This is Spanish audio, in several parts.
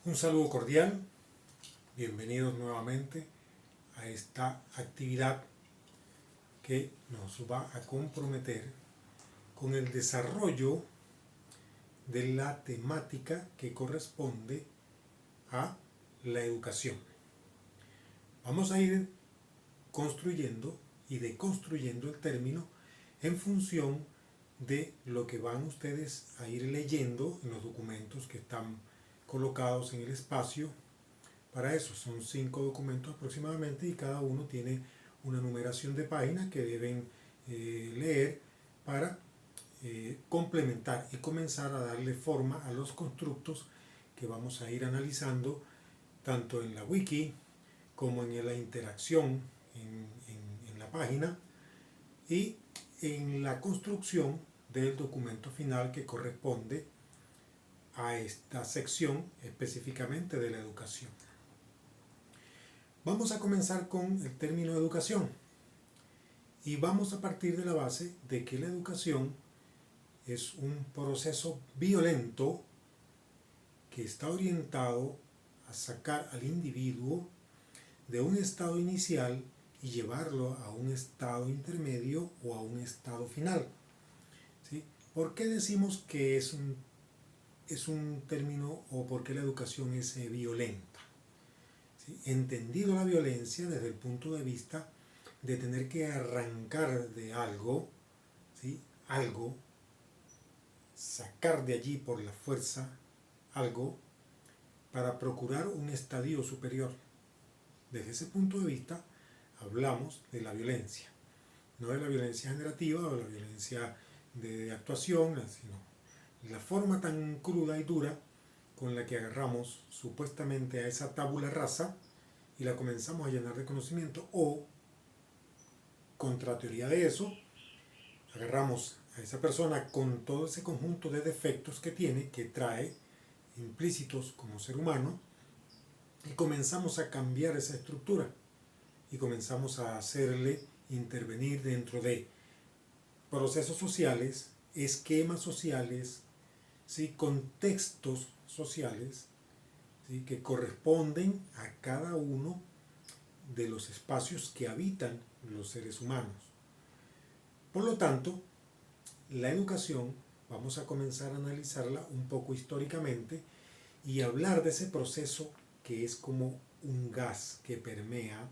Un saludo cordial, bienvenidos nuevamente a esta actividad que nos va a comprometer con el desarrollo de la temática que corresponde a la educación. Vamos a ir construyendo y deconstruyendo el término en función de lo que van ustedes a ir leyendo en los documentos que están colocados en el espacio. Para eso son 5 documentos aproximadamente y cada uno tiene una numeración de páginas que deben leer para complementar y comenzar a darle forma a los constructos que vamos a ir analizando tanto en la wiki como en la interacción en la página y en la construcción del documento final que corresponde a esta sección específicamente de la educación. Vamos a comenzar con el término educación y vamos a partir de la base de que la educación es un proceso violento que está orientado a sacar al individuo de un estado inicial y llevarlo a un estado intermedio o a un estado final. ¿Sí? ¿Por qué decimos que es un término o por qué la educación es violenta? ¿Sí? Entendido la violencia desde el punto de vista de tener que arrancar de algo, ¿sí? Algo, sacar de allí por la fuerza algo para procurar un estadio superior. Desde ese punto de vista hablamos de la violencia, no de la violencia generativa o de la violencia de actuación, sino la forma tan cruda y dura con la que agarramos supuestamente a esa tabula rasa y la comenzamos a llenar de conocimiento, o contra teoría de eso agarramos a esa persona con todo ese conjunto de defectos que tiene, que trae implícitos como ser humano, y comenzamos a cambiar esa estructura y comenzamos a hacerle intervenir dentro de procesos sociales, esquemas sociales, ¿sí? Contextos sociales, ¿sí? Que corresponden a cada uno de los espacios que habitan los seres humanos. Por lo tanto, la educación vamos a comenzar a analizarla un poco históricamente y hablar de ese proceso que es como un gas que permea,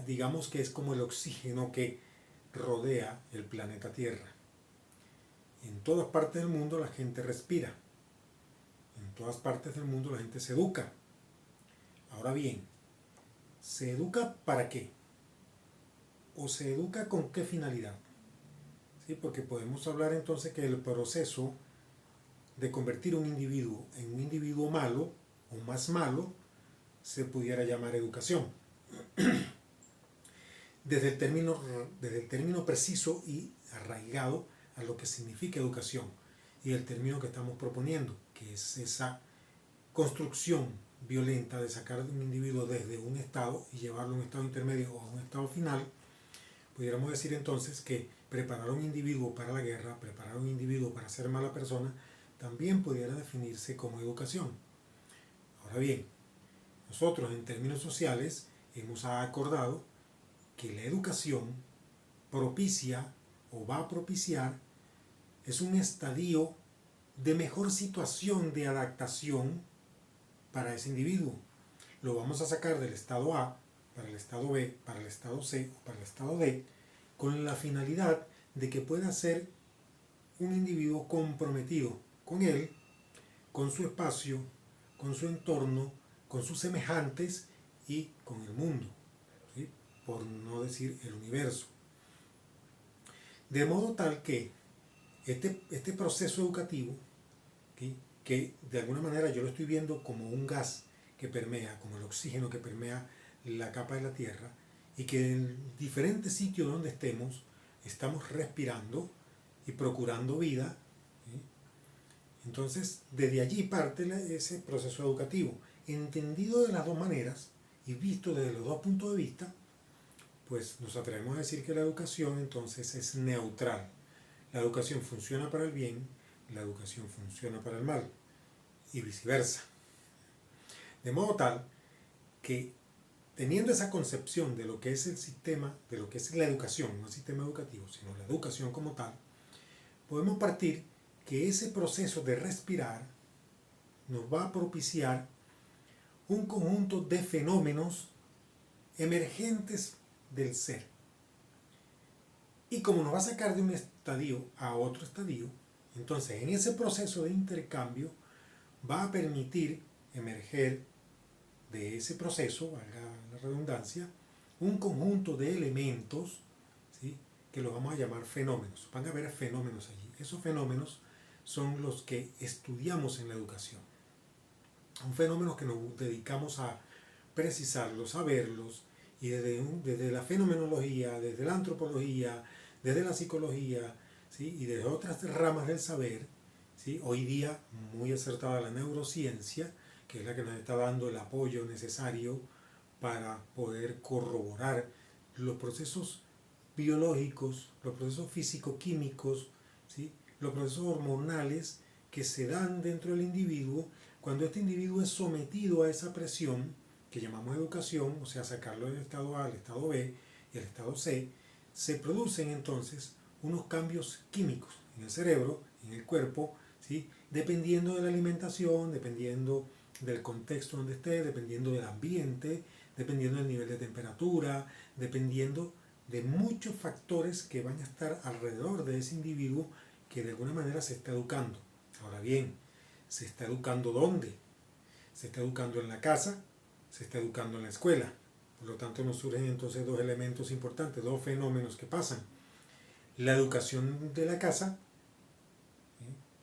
digamos que es como el oxígeno que rodea el planeta Tierra. En todas partes del mundo la gente respira, en todas partes del mundo la gente se educa. Ahora bien, ¿se educa para qué? ¿O se educa con qué finalidad? ¿Sí? Porque podemos hablar entonces que el proceso de convertir un individuo en un individuo malo o más malo se pudiera llamar educación. Desde el término preciso y arraigado a lo que significa educación y el término que estamos proponiendo, que es esa construcción violenta de sacar a un individuo desde un estado y llevarlo a un estado intermedio o a un estado final, pudiéramos decir entonces que preparar a un individuo para la guerra, preparar a un individuo para ser mala persona, también pudiera definirse como educación. Ahora bien, nosotros en términos sociales hemos acordado que la educación propicia o va a propiciar es un estadio de mejor situación de adaptación para ese individuo. Lo vamos a sacar del estado A para el estado B, para el estado C o para el estado D, con la finalidad de que pueda ser un individuo comprometido con él, con su espacio, con su entorno, con sus semejantes y con el mundo, ¿sí? Por no decir el universo. De modo tal que este proceso educativo, ¿sí? Que de alguna manera yo lo estoy viendo como un gas que permea, como el oxígeno que permea la capa de la Tierra, y que en diferentes sitios donde estamos respirando y procurando vida, ¿sí? Entonces, desde allí parte ese proceso educativo, entendido de las dos maneras y visto desde los dos puntos de vista, pues nos atrevemos a decir que la educación entonces es neutral. La educación funciona para el bien, la educación funciona para el mal y viceversa. De modo tal que teniendo esa concepción de lo que es el sistema, de lo que es la educación, no el sistema educativo, sino la educación como tal, podemos partir que ese proceso de respirar nos va a propiciar un conjunto de fenómenos emergentes del ser. Y como nos va a sacar de un estadio a otro estadio, entonces en ese proceso de intercambio va a permitir emerger de ese proceso, valga la redundancia, un conjunto de elementos, ¿sí?, que los vamos a llamar fenómenos. Van a haber fenómenos allí. Esos fenómenos son los que estudiamos en la educación. Son fenómenos que nos dedicamos a precisarlos, a verlos, y desde la fenomenología, desde la antropología, desde la psicología, ¿sí?, y desde otras ramas del saber, ¿sí?, hoy día muy acertada la neurociencia, que es la que nos está dando el apoyo necesario para poder corroborar los procesos biológicos, los procesos físico-químicos, ¿sí?, los procesos hormonales que se dan dentro del individuo cuando este individuo es sometido a esa presión que llamamos educación, o sea, sacarlo del estado A al estado B y al estado C. Se producen entonces unos cambios químicos en el cerebro, en el cuerpo, ¿sí?, dependiendo de la alimentación, dependiendo del contexto donde esté, dependiendo del ambiente, dependiendo del nivel de temperatura, dependiendo de muchos factores que van a estar alrededor de ese individuo que de alguna manera se está educando. Ahora bien, ¿se está educando dónde? Se está educando en la casa, se está educando en la escuela. Por lo tanto, nos surgen entonces dos elementos importantes, dos fenómenos que pasan. La educación de la casa,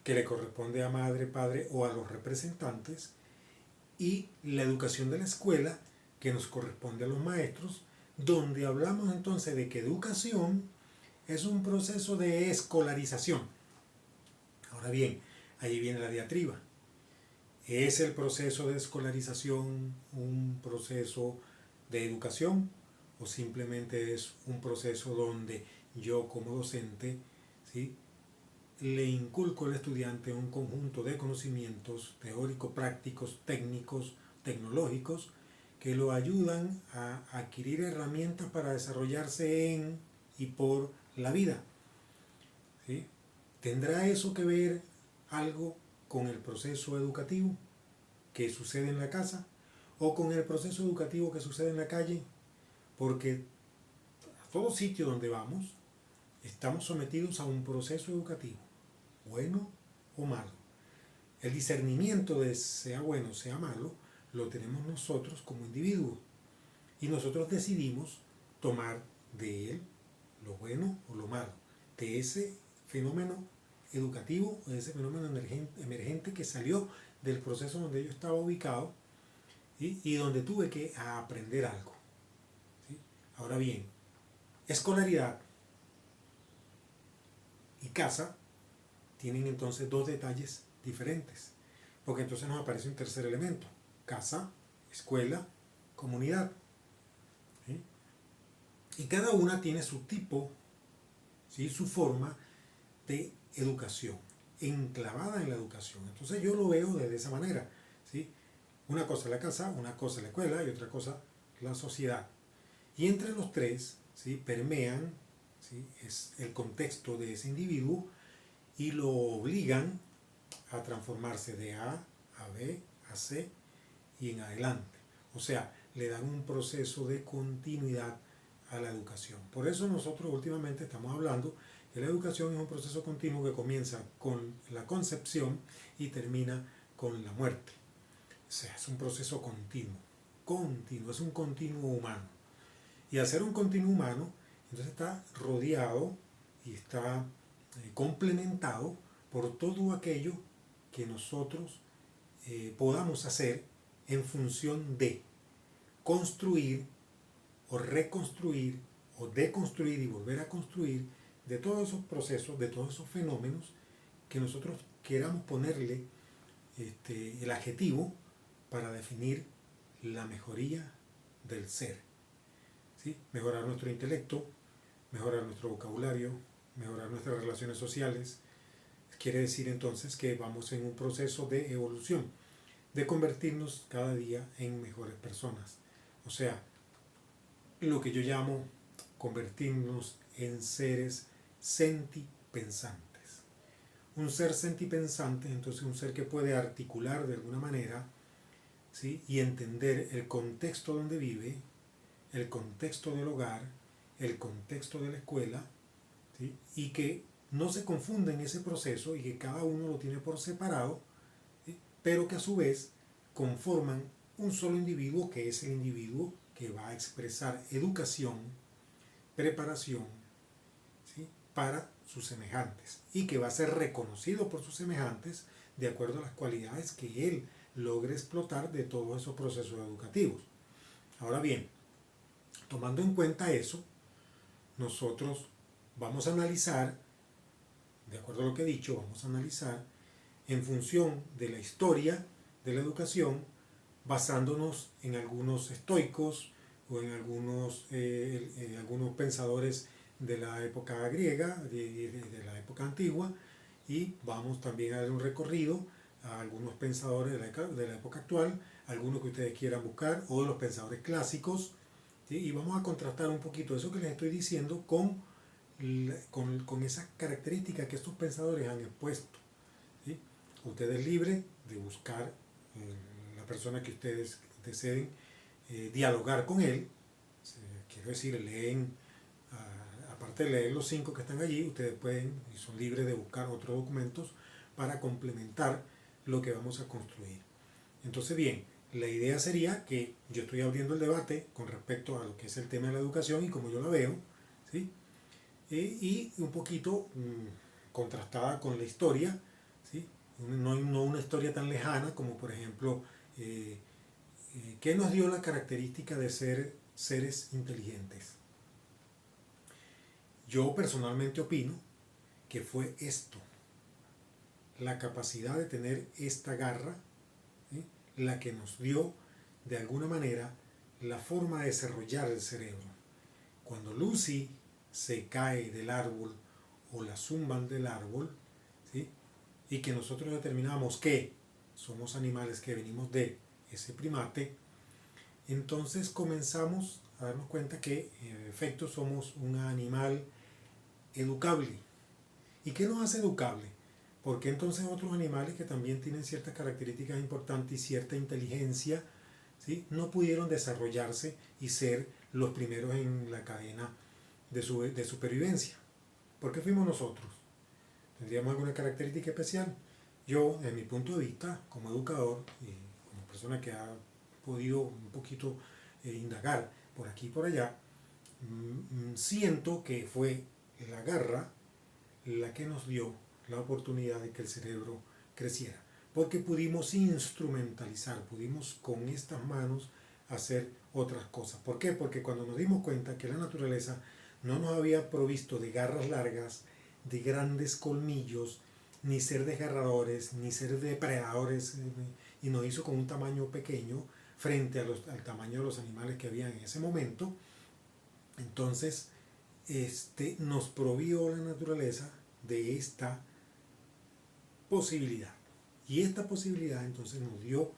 que le corresponde a madre, padre o a los representantes, y la educación de la escuela, que nos corresponde a los maestros, donde hablamos entonces de que educación es un proceso de escolarización. Ahora bien, ahí viene la diatriba. ¿Es el proceso de escolarización un proceso de educación o simplemente es un proceso donde yo como docente, ¿sí?, le inculco al estudiante un conjunto de conocimientos teóricos, prácticos, técnicos, tecnológicos que lo ayudan a adquirir herramientas para desarrollarse en y por la vida? ¿Sí? ¿Tendrá eso que ver algo con el proceso educativo que sucede en la casa o con el proceso educativo que sucede en la calle? Porque a todo sitio donde vamos estamos sometidos a un proceso educativo, bueno o malo. El discernimiento de sea bueno o sea malo lo tenemos nosotros como individuos y nosotros decidimos tomar de él lo bueno o lo malo, de ese fenómeno educativo, de ese fenómeno emergente que salió del proceso donde yo estaba ubicado, ¿sí?, y donde tuve que aprender algo, ¿sí? Ahora bien, escolaridad y casa tienen entonces dos detalles diferentes, porque entonces nos aparece un tercer elemento: casa, escuela, comunidad, ¿sí? Y cada una tiene su tipo, ¿sí?, su forma de educación, enclavada en la educación. Entonces yo lo veo de esa manera, ¿sí? Una cosa es la casa, una cosa es la escuela y otra cosa la sociedad. Y entre los tres, ¿sí?, permean, ¿sí?, es el contexto de ese individuo y lo obligan a transformarse de A a B a C y en adelante. O sea, le dan un proceso de continuidad a la educación. Por eso nosotros últimamente estamos hablando que la educación es un proceso continuo que comienza con la concepción y termina con la muerte. O sea, es un proceso continuo, es un continuo humano. Y al ser un continuo humano, entonces está rodeado y está complementado por todo aquello que nosotros podamos hacer en función de construir o reconstruir o deconstruir y volver a construir de todos esos procesos, de todos esos fenómenos que nosotros queramos ponerle el adjetivo para definir la mejoría del ser, ¿sí? Mejorar nuestro intelecto, mejorar nuestro vocabulario, mejorar nuestras relaciones sociales. Quiere decir entonces que vamos en un proceso de evolución. de convertirnos cada día en mejores personas. O sea, lo que yo llamo convertirnos en seres sentipensantes. Un ser sentipensante, entonces un ser que puede articular de alguna manera, ¿sí? Y entender el contexto donde vive, el contexto del hogar, el contexto de la escuela, ¿sí? Y que no se confunda en ese proceso y que cada uno lo tiene por separado, ¿sí? Pero que a su vez conforman un solo individuo, que es el individuo que va a expresar educación, preparación, ¿sí? Para sus semejantes y que va a ser reconocido por sus semejantes de acuerdo a las cualidades que él logre explotar de todos esos procesos educativos. Ahora bien, tomando en cuenta eso, nosotros vamos a analizar, de acuerdo a lo que he dicho, vamos a analizar en función de la historia de la educación, basándonos en algunos estoicos o en algunos pensadores de la época griega, de la época antigua, y vamos también a dar un recorrido a algunos pensadores de la época actual, algunos que ustedes quieran buscar, o de los pensadores clásicos, ¿sí? Y vamos a contrastar un poquito eso que les estoy diciendo con esas características que estos pensadores han expuesto, ¿sí? Usted es libre de buscar la persona que ustedes deseen dialogar con él. Quiero decir, leen, aparte de leer los 5 que están allí, ustedes pueden y son libres de buscar otros documentos para complementar lo que vamos a construir. Entonces, bien, la idea sería que yo estoy abriendo el debate con respecto a lo que es el tema de la educación y como yo la veo, ¿sí? Y un poquito contrastada con la historia, ¿sí? No una historia tan lejana como por ejemplo, ¿qué nos dio la característica de ser seres inteligentes? Yo personalmente opino que fue esto, la capacidad de tener esta garra, ¿sí? La que nos dio de alguna manera la forma de desarrollar el cerebro. Cuando Lucy se cae del árbol o la zumban del árbol, ¿sí? Y que nosotros determinamos que somos animales que venimos de ese primate, entonces comenzamos a darnos cuenta que en efecto somos un animal educable. ¿Y qué nos hace educable? Porque entonces otros animales que también tienen ciertas características importantes y cierta inteligencia, ¿sí? No pudieron desarrollarse y ser los primeros en la cadena de supervivencia. ¿Por qué fuimos nosotros? ¿Tendríamos alguna característica especial? Yo, en mi punto de vista, como educador y como persona que ha podido un poquito indagar por aquí y por allá, siento que fue la garra la que nos dio la oportunidad de que el cerebro creciera. Porque pudimos instrumentalizar, pudimos con estas manos hacer otras cosas. ¿Por qué? Porque cuando nos dimos cuenta que la naturaleza no nos había provisto de garras largas, de grandes colmillos, ni ser desgarradores, ni ser depredadores, y nos hizo con un tamaño pequeño frente al tamaño de los animales que había en ese momento, entonces nos provió la naturaleza de esta posibilidad. Y esta posibilidad entonces nos dio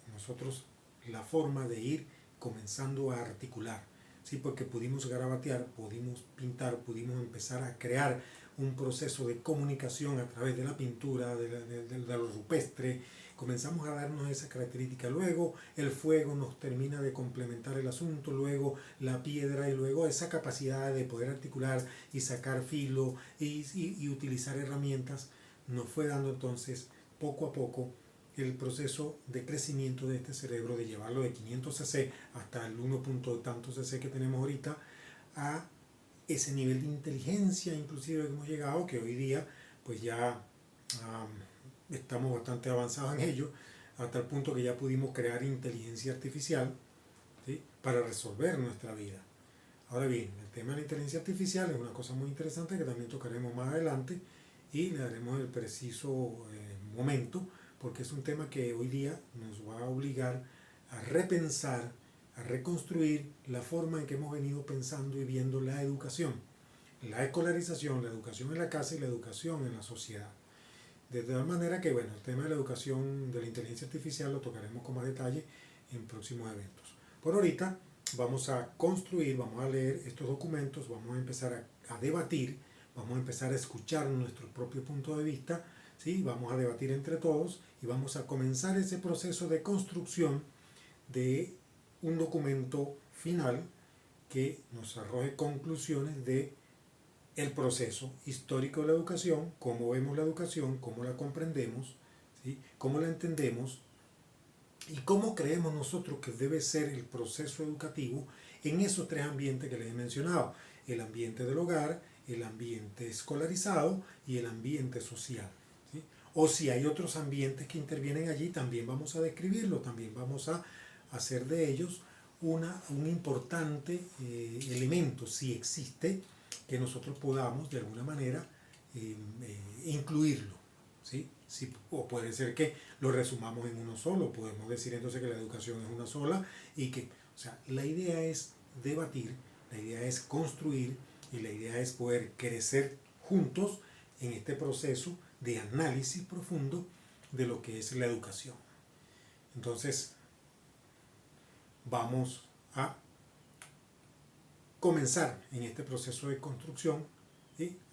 a nosotros la forma de ir comenzando a articular, ¿sí? Porque pudimos garabatear, pudimos pintar, pudimos empezar a crear un proceso de comunicación a través de la pintura, de lo rupestre. Comenzamos a darnos esa característica. Luego el fuego nos termina de complementar el asunto, luego la piedra y luego esa capacidad de poder articular y sacar filo y utilizar herramientas nos fue dando entonces poco a poco el proceso de crecimiento de este cerebro, de llevarlo de 500 cc hasta el 1 punto tanto cc que tenemos ahorita, a ese nivel de inteligencia inclusive que hemos llegado, que hoy día pues ya estamos bastante avanzados en ello, hasta el punto que ya pudimos crear inteligencia artificial, ¿sí? Para resolver nuestra vida. Ahora bien, el tema de la inteligencia artificial es una cosa muy interesante que también tocaremos más adelante y le daremos el preciso momento, porque es un tema que hoy día nos va a obligar a repensar, a reconstruir la forma en que hemos venido pensando y viendo la educación, la escolarización, la educación en la casa y la educación en la sociedad. De tal manera que, bueno, el tema de la educación de la inteligencia artificial lo tocaremos con más detalle en próximos eventos. Por ahorita vamos a construir, vamos a leer estos documentos, vamos a empezar a debatir, vamos a empezar a escuchar nuestro propio punto de vista, ¿sí? Vamos a debatir entre todos y vamos a comenzar ese proceso de construcción de un documento final que nos arroje conclusiones de el proceso histórico de la educación, cómo vemos la educación, cómo la comprendemos, ¿sí? Cómo la entendemos y cómo creemos nosotros que debe ser el proceso educativo en esos tres ambientes que les he mencionado: el ambiente del hogar, el ambiente escolarizado y el ambiente social, ¿sí? O si hay otros ambientes que intervienen allí, también vamos a describirlo, también vamos a hacer de ellos un importante elemento, si existe, que nosotros podamos de alguna manera incluirlo, ¿sí? Sí, o puede ser que lo resumamos en uno solo, podemos decir entonces que la educación es una sola y que, o sea, la idea es debatir, la idea es construir y la idea es poder crecer juntos en este proceso de análisis profundo de lo que es la educación. Entonces, vamos a comenzar en este proceso de construcción,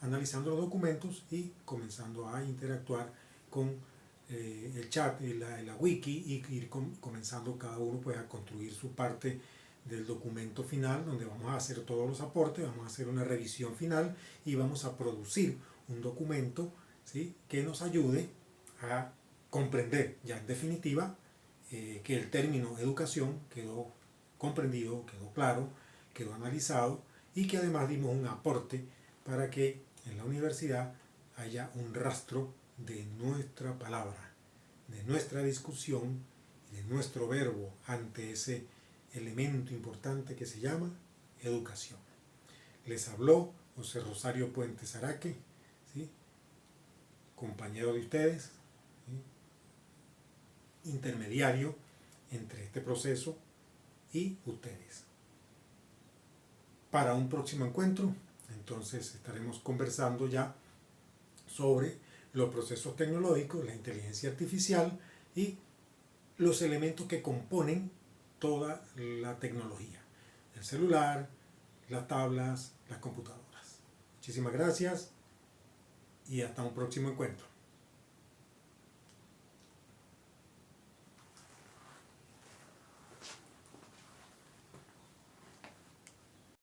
analizando los documentos y comenzando a interactuar con el chat y la wiki y ir comenzando cada uno pues a construir su parte del documento final, donde vamos a hacer todos los aportes, vamos a hacer una revisión final y vamos a producir un documento, ¿sí?, que nos ayude a comprender ya en definitiva que el término educación quedó comprendido, quedó claro, quedó analizado y que además dimos un aporte para que en la universidad haya un rastro de nuestra palabra, de nuestra discusión, de nuestro verbo ante ese elemento importante que se llama educación. Les habló José Rosario Puentes Araque, ¿sí?, compañero de ustedes, ¿sí?, intermediario entre este proceso y ustedes. Para un próximo encuentro, entonces estaremos conversando ya sobre los procesos tecnológicos, la inteligencia artificial y los elementos que componen toda la tecnología: el celular, las tablas, las computadoras. Muchísimas gracias y hasta un próximo encuentro.